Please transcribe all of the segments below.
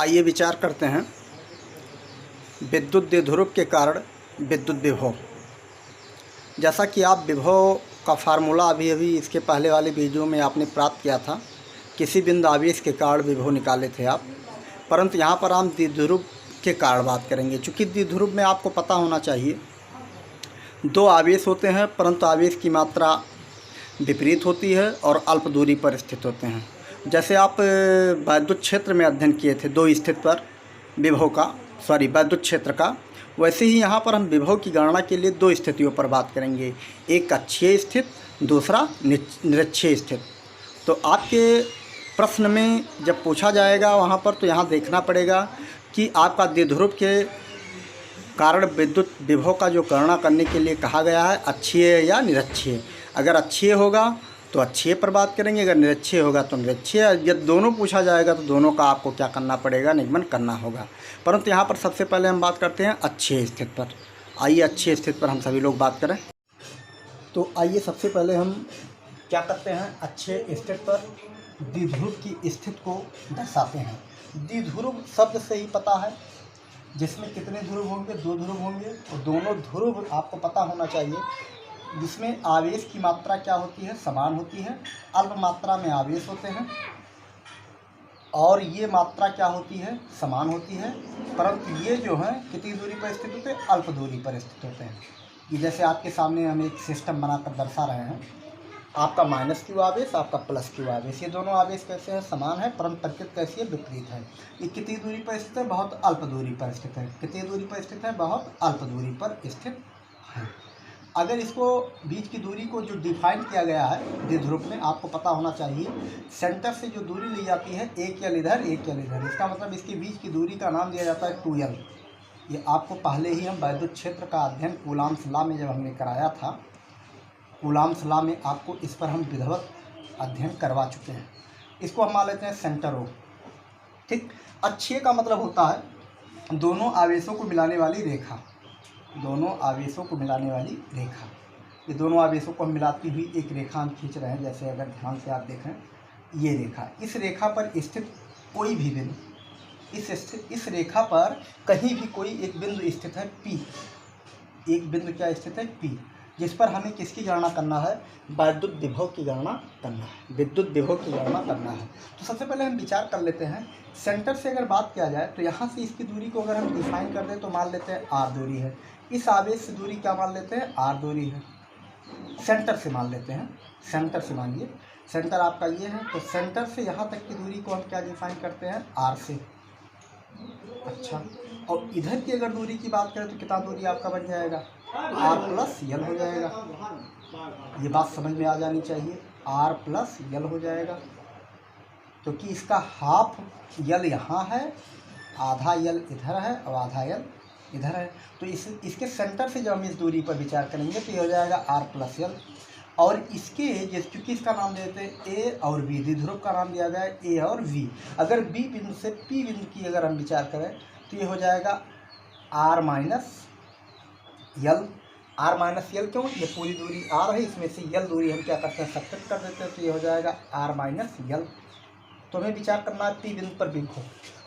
आइए विचार करते हैं विद्युत द्विध्रुव के कारण विद्युत विभव। जैसा कि आप विभव का फार्मूला अभी इसके पहले वाले वीडियो में आपने प्राप्त किया था, किसी बिंदु आवेश के कारण विभव निकाले थे आप, परंतु यहाँ पर हम द्विध्रुव के कारण बात करेंगे। चूँकि द्विध्रुव में आपको पता होना चाहिए दो आवेश होते हैं, परंतु आवेश की मात्रा विपरीत होती है और अल्प दूरी पर स्थित होते हैं। जैसे आप विद्युत क्षेत्र में अध्ययन किए थे दो स्थिति पर विभव का विद्युत क्षेत्र का, वैसे ही यहाँ पर हम विभव की गणना के लिए दो स्थितियों पर बात करेंगे, एक अक्षीय स्थित, दूसरा निरक्षीय स्थित। तो आपके प्रश्न में जब पूछा जाएगा वहाँ पर तो यहाँ देखना पड़ेगा कि आपका द्विध्रुव के कारण विद्युत विभव का जो गणना करने के लिए कहा गया है अक्षीय या निरक्षीय। अगर अक्षीय होगा तो अक्षीय पर बात करेंगे, अगर निरक्षीय होगा तो निरक्षीय। जब दोनों पूछा जाएगा तो दोनों का आपको क्या करना पड़ेगा, निगमन करना होगा। परंतु यहाँ पर सबसे पहले हम बात करते हैं अक्षीय स्थिति पर। आइए अक्षीय स्थिति पर हम सभी लोग बात करें। तो आइए सबसे पहले हम क्या करते हैं, अक्षीय स्थिति पर द्विध्रुव की स्थिति को दर्शाते हैं। द्विध्रुव शब्द से ही पता है जिसमें कितने ध्रुव होंगे, दो ध्रुव होंगे, और दोनों ध्रुव आपको पता होना चाहिए जिसमें आवेश की मात्रा क्या होती है, समान होती है। अल्प मात्रा में आवेश होते हैं और ये मात्रा क्या होती है, समान होती है, परंतु ये जो है कितनी दूरी पर स्थित होते हैं, अल्प दूरी पर स्थित होते हैं। ये जैसे आपके सामने हम एक सिस्टम बनाकर दर्शा रहे हैं, आपका माइनस क्यू आवेश, आपका प्लस क्यू आवेश, ये दोनों आवेश कैसे हैं, समान है, परंतु प्रकृति कैसी है, विपरीत है। ये कितनी दूरी पर स्थित है, बहुत अल्प दूरी पर स्थित है। कितनी दूरी पर स्थित है, बहुत अल्प दूरी पर स्थित है। अगर इसको बीच की दूरी को जो डिफाइन किया गया है द्विध्रुव में, आपको पता होना चाहिए सेंटर से जो दूरी ली जाती है, एक यल इधर एक यल इधर, इसका मतलब इसके बीच की दूरी का नाम दिया जाता है 2l। ये आपको पहले ही हम विद्युत क्षेत्र का अध्ययन कूलॉम्स लॉ में जब हमने कराया था, कूलॉम्स लॉ में आपको इस पर हम विधिवत अध्ययन करवा चुके हैं। इसको हम मान लेते हैं सेंटर ओ। ठीक, अक्षीय का मतलब होता है दोनों आवेशों को मिलाने वाली रेखा, दोनों आवेशों को मिलाने वाली रेखा। ये दोनों आवेशों को हम मिलाती हुई एक रेखा हम खींच रहे हैं। जैसे अगर ध्यान से आप देखें, ये रेखा, इस रेखा पर स्थित कोई भी बिंदु, इस रेखा पर कहीं भी कोई एक बिंदु स्थित है P, एक बिंदु क्या स्थित है P, जिस पर हमें किसकी गणना करना है, विद्युत विभव की गणना करना है, विद्युत विभव की गणना करना है। तो सबसे पहले हम विचार कर लेते हैं, सेंटर से अगर बात किया जाए तो यहाँ से इसकी दूरी को अगर हम डिफाइन कर दें तो मान लेते हैं r दूरी है। इस आवेश से दूरी क्या मान लेते हैं, r दूरी है। सेंटर से मान लेते हैं, सेंटर से मानिए, सेंटर आपका ये है, तो सेंटर से यहाँ तक की दूरी को हम क्या डिफाइन करते हैं, r से। अच्छा, और इधर की अगर दूरी की बात करें तो कितना दूरी आपका बन जाएगा, r प्लस यल हो जाएगा। ये बात समझ में आ जानी चाहिए, r प्लस यल हो जाएगा, क्योंकि इसका हाफ यल यहाँ है, आधा यल इधर है और आधा यल इधर है। तो इसके सेंटर से जब हम इस दूरी पर विचार करेंगे तो ये हो जाएगा r प्लस यल। और इसके चूँकि इसका नाम देते हैं ए और बी, द्विध्रुव का नाम दिया गया है ए और वी। अगर बी बिंदु से पी बिंदु की अगर हम विचार करें तो ये हो जाएगा r माइनस यल। r माइनस यल क्यों, ये पूरी दूरी r है, इसमें से यल दूरी हम क्या करते हैं, सब्ट्रैक्ट कर देते हैं, तो ये हो जाएगा r माइनस यल। तो हमें विचार करना है पी बिंदु पर विभव।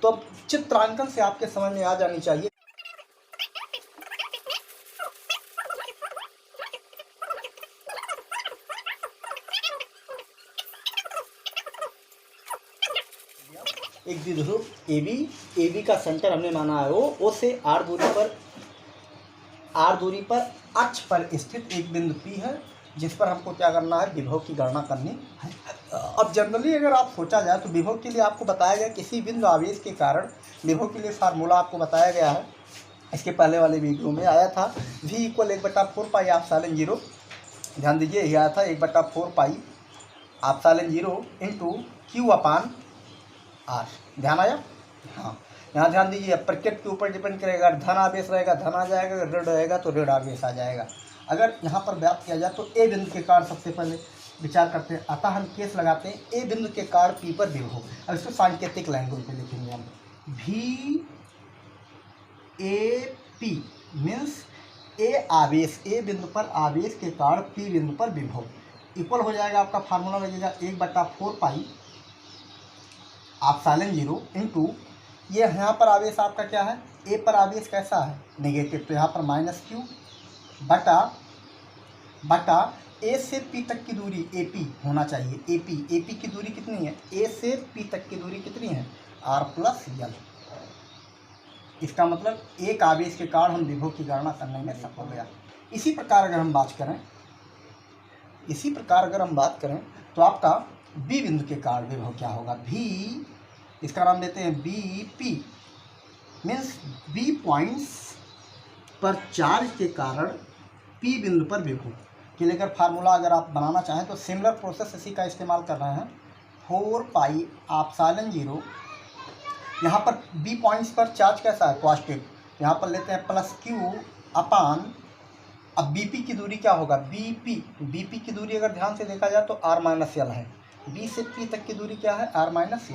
तो अब चित्रांकन से आपके समझ में आ जानी चाहिए एक द्विध्रुव AB का सेंटर हमने माना है ओ से r दूरी पर अक्ष पर स्थित एक बिंदु P है, जिस पर हमको क्या करना है, विभव की गणना करनी है। अब जनरली अगर आप सोचा जाए तो विभव के लिए आपको बताया गया किसी बिंदु आवेश के कारण विभव के लिए फार्मूला आपको बताया गया है, इसके पहले वाले वीडियो में आया था, V = 1/4 पाई एप्सिलॉन 0। ध्यान दीजिए, यही आया था 1/4 पाई एप्सिलॉन 0 इंटू Q/R। ध्यान आया, हाँ, यहाँ ध्यान दीजिए, प्रकृति के ऊपर डिपेंड करेगा। अगर धन आवेश रहेगा धन आ जाएगा, अगर ऋण रहेगा तो ऋण आवेश आ जाएगा। अगर यहाँ पर बात किया जाए तो ए बिंदु के कारण सबसे पहले विचार करते हैं, अतः हम केस लगाते हैं ए बिंदु के कारण पी पर विभव। अब इसको सांकेतिक लैंग्वेज में लिखेंगे हम, VAP मीन्स ए आवेश, ए बिंदु पर आवेश के कारण पी बिंदु पर विभव इक्वल हो जाएगा, आपका फार्मूला लगेगा 1/4 पाई एप्सिलॉन 0 इंटू ये यहाँ पर आवेश आपका क्या है, ए पर आवेश कैसा है, नेगेटिव, तो यहाँ पर माइनस क्यू बटा ए से पी तक की दूरी ए पी होना चाहिए। ए पी की दूरी कितनी है, ए से पी तक की दूरी कितनी है, आर प्लस यल। इसका मतलब एक आवेश के कारण हम विभव की गणना करने में सफल हो गया। इसी प्रकार अगर हम बात करें तो आपका बी बिंदु के कारण विभव क्या होगा, भी, इसका नाम देते हैं B P, means B points पर चार्ज के कारण पी बिंदु पर विभव के लिए अगर फार्मूला अगर आप बनाना चाहें तो सिमिलर प्रोसेस इसी का इस्तेमाल कर रहे हैं। 4 पाई एप्सिलॉन 0, यहाँ पर बी पॉइंट्स पर चार्ज कैसा है, पॉजिटिव, यहाँ पर लेते हैं प्लस क्यू अपान, अब बीपी की दूरी क्या होगा, बीपी की दूरी अगर ध्यान से देखा जाए तो आर माइनस यल है, बी से पी तक की दूरी क्या है, आर माइनस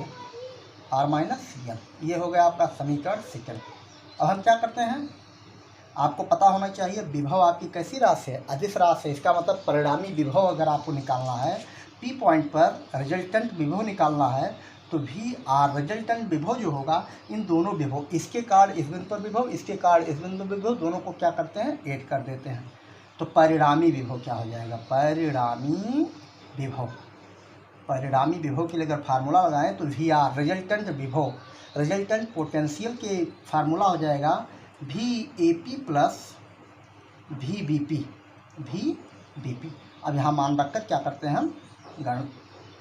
यल। ये हो गया आपका समीकरण सेकंड। अब हम क्या करते हैं, आपको पता होना चाहिए विभव आपकी कैसी राशि है, अदिश राशि है। इसका मतलब परिणामी विभव अगर आपको निकालना है, पी पॉइंट पर रिजल्टेंट विभव निकालना है, तो भी आर रिजल्टेंट विभव जो होगा, इन दोनों विभव, इसके कारण इस बिंदु पर विभव, इसके कारण इस बिंदु पर विभव, दोनों को क्या करते हैं, ऐड कर देते हैं। तो परिणामी विभव क्या हो जाएगा, परिणामी विभव के लिए अगर फार्मूला लगाएं तो वी आर रिजल्टेंट विभव, रिजल्टेंट पोटेंशियल के फार्मूला हो जाएगा V A P plus V B P. अब यहाँ मान रखकर क्या करते हैं, हम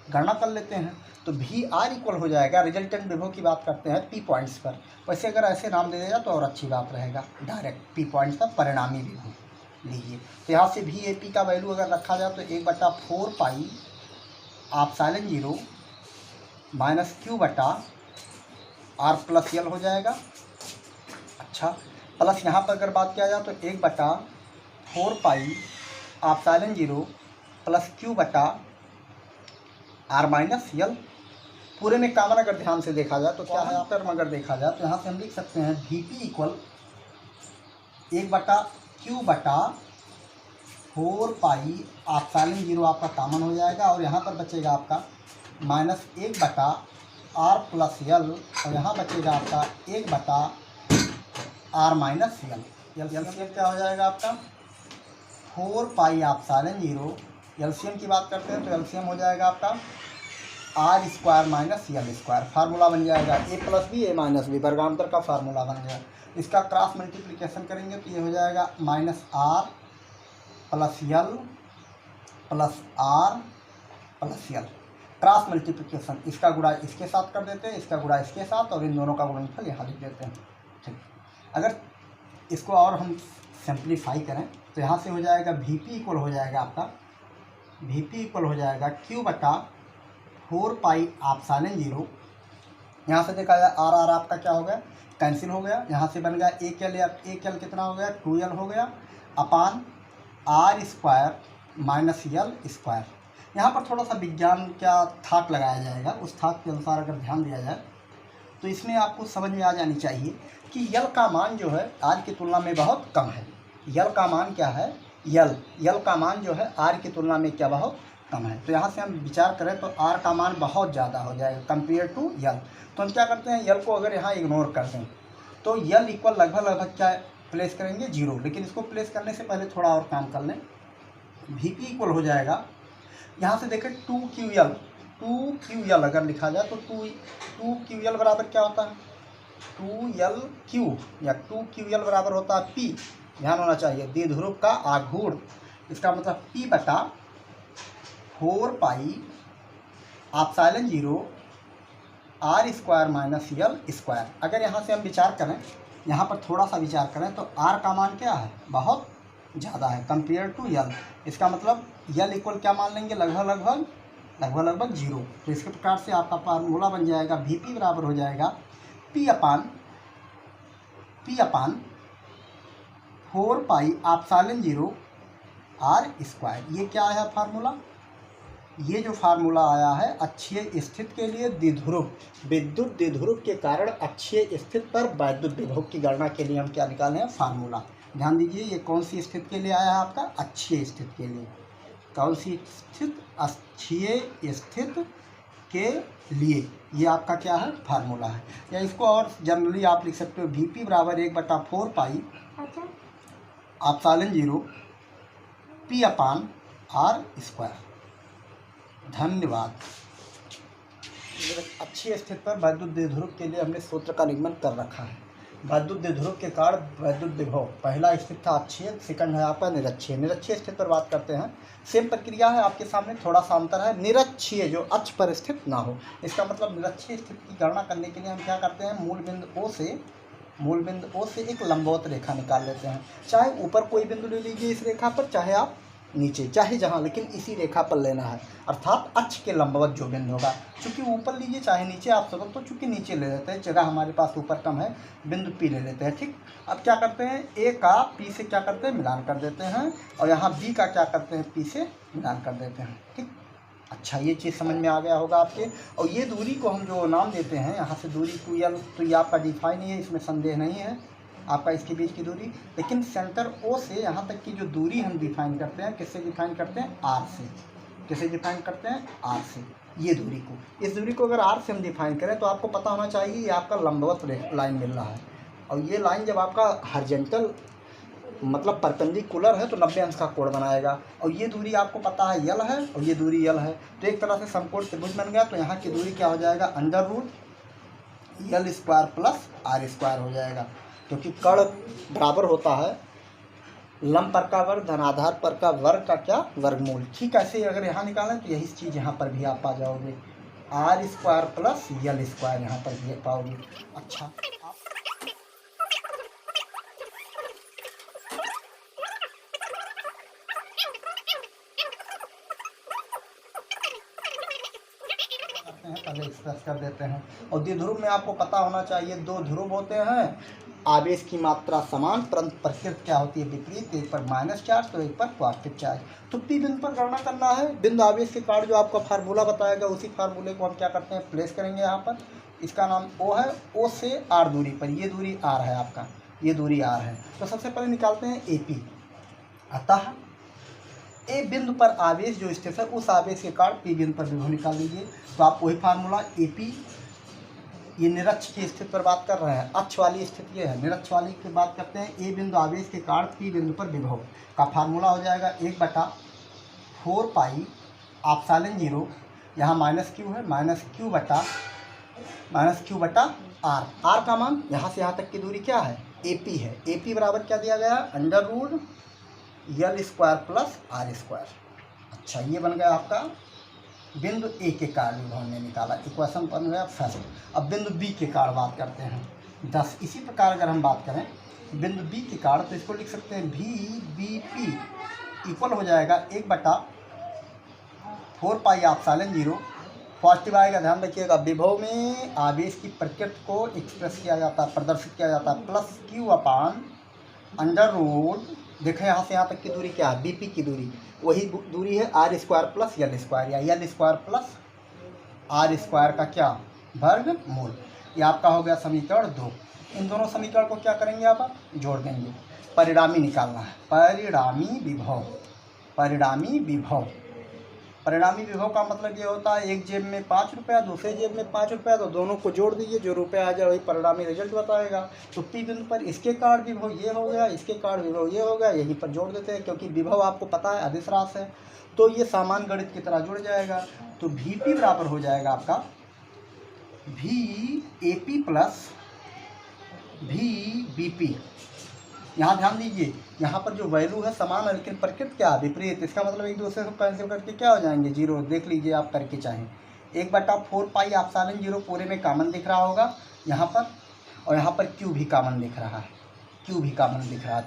गणना कर लेते हैं। तो वी आर इक्वल हो जाएगा, रिजल्टेंट विभव की बात करते हैं पी पॉइंट्स पर, वैसे अगर ऐसे नाम दे देगा तो और अच्छी बात रहेगा, डायरेक्ट पी पॉइंट्स पर परिणामी विभव लीजिए। तो यहाँ से वी ए पी का वैल्यू अगर रखा जाए तो 1/4 पाई एप्सिलॉन 0 माइनस क्यू बटा आर प्लस यल हो जाएगा। अच्छा, प्लस यहाँ पर अगर बात किया जाए तो 1/4 पाई एप्सिलॉन 0 प्लस क्यू बटा आर माइनस यल। पूरे में कॉमन अगर ध्यान से देखा जाए तो क्या है, टर्म अगर देखा जाए तो यहाँ से हम लिख सकते हैं वी पी इक्वल 1/q बटा 4 पाई एप्सिलॉन 0 आपका कॉमन हो जाएगा, और यहाँ पर बचेगा आपका माइनस 1/r प्लस यल, और यहाँ बचेगा आपका 1/r माइनस यल। एलसीएम क्या हो जाएगा आपका 4 पाई एप्सिलॉन 0, एलसीएम की बात करते हैं तो एलसीएम हो जाएगा आपका r square minus l square. Formula बन जाएगा a plus b a minus b, वर्गांतर का फार्मूला बन गया। इसका क्रॉस मल्टीप्लिकेशन करेंगे तो ये हो जाएगा minus r plus l plus r plus l. Cross multiplication, इसका गुणा इसके साथ कर देते हैं, इसका गुणा इसके साथ, और इन दोनों का गुणनफल यहाँ लिख देते हैं। ठीक, अगर इसको और हम सिंप्लीफाई करें तो यहाँ से हो जाएगा वी पी इक्वल हो जाएगा आपका, वी पी इक्वल हो जाएगा क्यू बटा 4 पाई एप्सिलॉन 0, यहाँ से देखा जाए आर आर आपका क्या हो गया, कैंसिल हो गया, यहाँ से बन गया एक एल कितना हो गया, 2l हो गया, upon r square minus l square. यहाँ पर थोड़ा सा विज्ञान क्या थाक लगाया जाएगा, उस थाक के अनुसार अगर ध्यान दिया जाए तो इसमें आपको समझ में आ जानी चाहिए कि यल का मान जो है आर की तुलना में बहुत कम है। यल का मान क्या है, यल का मान जो है आर की तुलना में क्या बहुत कम है। तो यहाँ से हम विचार करें तो आर का मान बहुत ज़्यादा हो जाएगा कंपेयर टू यल। तो हम क्या करते हैं, यल को अगर यहाँ इग्नोर कर दें तो यल इक्वल लगभग क्या प्लेस करेंगे, 0। लेकिन इसको प्लेस करने से पहले थोड़ा और काम कर लें। वी पी इक्वल हो जाएगा, यहाँ से देखें 2QL अगर लिखा जाए तो 2QL बराबर क्या होता है, 2LQ या 2QL बराबर होता है P। ध्यान होना चाहिए, द्विध्रुव का आघूर्ण, इसका मतलब P बटा 4 pi epsilon 0 r square minus l square. अगर यहाँ से हम विचार करें, यहाँ पर थोड़ा सा विचार करें तो आर का मान क्या है, बहुत ज़्यादा है कंपेयर टू यल। इसका मतलब यल इक्वल क्या मान लेंगे, लगभग 0। तो इसके प्रकार से आपका फार्मूला बन जाएगा वी पी बराबर हो जाएगा P upon 4 pi epsilon 0 r square. ये क्या है फार्मूला, ये जो फार्मूला आया है अक्षीय स्थिति के लिए विद्युत द्विध्रुव के कारण अक्षीय स्थिति पर वैद्युत विभव की गणना के लिए हम क्या निकाले हैं, फार्मूला। ध्यान दीजिए, ये कौन सी स्थिति के लिए आया है आपका, अक्षीय स्थिति के लिए। कौन सी स्थिति, अक्षीय स्थिति के लिए। ये आपका क्या है, फार्मूला है। या इसको और जनरली आप लिख सकते हो Vp बराबर 1/4 पाई एप्सिलॉन 0 P/r²। धन्यवाद। अच्छी स्थिति पर वैद्युत द्विध्रुव के लिए हमने सूत्र का निगमन कर रखा है। वैद्युत द्विध्रुव के कारण वैद्युत विभव, पहला स्थिति था अक्षीय, सेकंड है आपका निरक्षीय। निरक्षीय स्थिति पर बात करते हैं, सेम प्रक्रिया है आपके सामने, थोड़ा सा अंतर है। निरक्षीय जो अक्ष पर स्थित ना हो, इसका मतलब निरक्षीय स्थिति की गणना करने के लिए हम क्या करते हैं, मूल बिंदु O से एक लंबवत रेखा निकाल लेते हैं। चाहे ऊपर कोई बिंदु ले लीजिए इस रेखा पर, चाहे आप नीचे, चाहे जहाँ, लेकिन इसी रेखा पर लेना है, अर्थात अक्ष के लंबवत जो बिंदु होगा। चूंकि ऊपर लीजिए चाहे नीचे आप सब, तो चूंकि नीचे ले लेते हैं, जगह हमारे पास ऊपर कम है, बिंदु P ले लेते हैं। ठीक, अब क्या करते हैं, A का P से क्या करते हैं, मिलान कर देते हैं, और यहाँ B का क्या करते हैं, P से मिलान कर देते हैं। ठीक, अच्छा, ये चीज़ समझ में आ गया होगा आपके। और ये दूरी को हम जो नाम देते हैं, यहाँ से दूरी को L, तो ये आपका डिफाइन ही है, इसमें संदेह नहीं है आपका इसके बीच की दूरी। लेकिन सेंटर O से यहाँ तक की जो दूरी हम डिफाइन करते हैं, किससे डिफाइन करते हैं, R से। किससे डिफाइन करते हैं, R से। ये दूरी को, इस दूरी को अगर R से हम डिफाइन करें तो आपको पता होना चाहिए ये आपका लंबवत लाइन मिल रहा है। और ये लाइन जब आपका हॉरिजॉन्टल मतलब परपेंडिकुलर है तो 90 अंश का कोण बनाएगा। और ये दूरी आपको पता है L है, और ये दूरी L है, तो एक तरह से समकोण त्रिभुज बन गया। तो यहाँ की दूरी क्या हो जाएगा, √L² प्लस R² हो जाएगा, क्योंकि कर्ण बराबर होता है लंब पर का वर्ग धन आधार पर का वर्ग का क्या, वर्गमूल। ठीक, ऐसे अगर यहाँ निकालें तो यही चीज़ यहाँ पर भी आप पा जाओगे, R² प्लस L² यहाँ पर भी पाओगे। अच्छा, पहले एक्सप्रेस कर देते हैं। और द्विध्रुव में आपको पता होना चाहिए, दो ध्रुव होते हैं, आवेश की मात्रा समान, परंतु प्रकृति क्या होती है, विपरीत। एक पर माइनस चार्ज तो एक पर पॉजिटिव चार्ज। तो P बिंदु पर गणना करना है। बिंदु आवेश के कारण जो आपका फार्मूला बताएगा, उसी फार्मूले को हम क्या करते हैं, प्लेस करेंगे यहाँ पर। इसका नाम O है, O से R दूरी पर, ये दूरी R है आपका, ये दूरी R है। तो सबसे पहले निकालते हैं AP। अतः ए बिंदु पर आवेश जो स्थित है, उस आवेश के कारण P बिंदु पर विभव निकाल लीजिए। तो आप वही फार्मूला AP, ये निरक्ष की स्थिति पर बात कर रहे हैं, अक्ष वाली स्थिति ये है, निरक्ष वाली की बात करते हैं। ए बिंदु आवेश के कारण P बिंदु पर विभव का फार्मूला हो जाएगा 1/4 पाई एप्सिलॉन 0, यहाँ -q है, -q बटा R। R का मान यहाँ से यहाँ तक की दूरी क्या है, AP है। AP बराबर क्या दिया गया, √L² प्लस R²। अच्छा, ये बन गया आपका बिंदु A के कारण विभव ने निकाला, इक्वेशन बन गया फर्स्ट। अब बिंदु B के कारण बात करते हैं 10। इसी प्रकार अगर हम बात करें बिंदु B के कारण, तो इसको लिख सकते हैं VBP इक्वल हो जाएगा 1/4 पाई एप्सिलॉन 0। पॉजिटिव आएगा, ध्यान रखिएगा। विभव में आवेश की प्रकृति को एक्सप्रेस किया जाता है, प्रदर्शित किया जाता है, प्लस q/√, देखें यहाँ से यहाँ तक की दूरी क्या है, BP की दूरी, वही दूरी है R² प्लस L², या L² प्लस R² का क्या, वर्गमूल। ये आपका हो गया समीकरण 2। इन दोनों समीकरण को क्या करेंगे, आप जोड़ देंगे, परिणामी निकालना है, परिणामी विभव का मतलब ये होता है, एक जेब में 5 रुपया, दूसरे जेब में 5 रुपया, तो दोनों को जोड़ दीजिए, जो रुपया आ जाए वही परिणामी रिजल्ट बताएगा। तो P बिंदु पर इसके कारण विभव ये हो गया, इसके कारण विभव ये हो गया, यहीं पर जोड़ देते हैं, क्योंकि विभव आपको पता है अदिश राशि है, तो ये सामान्य गणित की तरह जुड़ जाएगा। तो VP बराबर हो जाएगा आपका VAP प्लस VBP। यहाँ ध्यान दीजिए, यहाँ पर जो वैल्यू है समान है, लेकिन प्रकृति क्या है, विपरीत। इसका मतलब एक दूसरे को कैंसिल करके क्या हो जाएंगे, 0। देख लीजिए आप करके, चाहें 1/4 पाई एप्सिलॉन 0 पूरे में कॉमन दिख रहा होगा यहाँ पर, और यहाँ पर Q भी कॉमन दिख रहा है, तो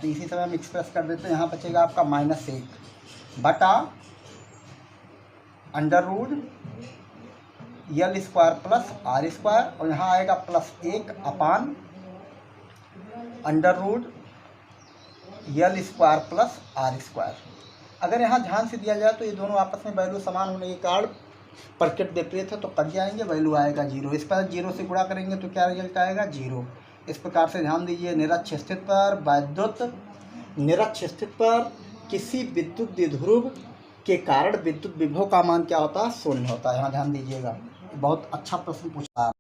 इसी समय हम एक्सप्रेस कर देते हैं। यहाँ बचेगा आपका -1 बटा √L² प्लस R², और यहाँ आएगा +1 अपान √L² प्लस R²। अगर यहाँ ध्यान से दिया जाए तो ये दोनों आपस में वैल्यू समान होने के कारण प्रकृति विपरीत है, तो कट जाएंगे, वैल्यू आएगा 0। इस पर 0 से गुणा करेंगे तो क्या रिजल्ट आएगा, 0। इस प्रकार से ध्यान दीजिए, निरक्ष स्थिति पर किसी विद्युत द्विध्रुव के कारण विद्युत विभव का मान क्या होता है, 0 होता है। यहाँ ध्यान दीजिएगा, बहुत अच्छा प्रश्न पूछा है।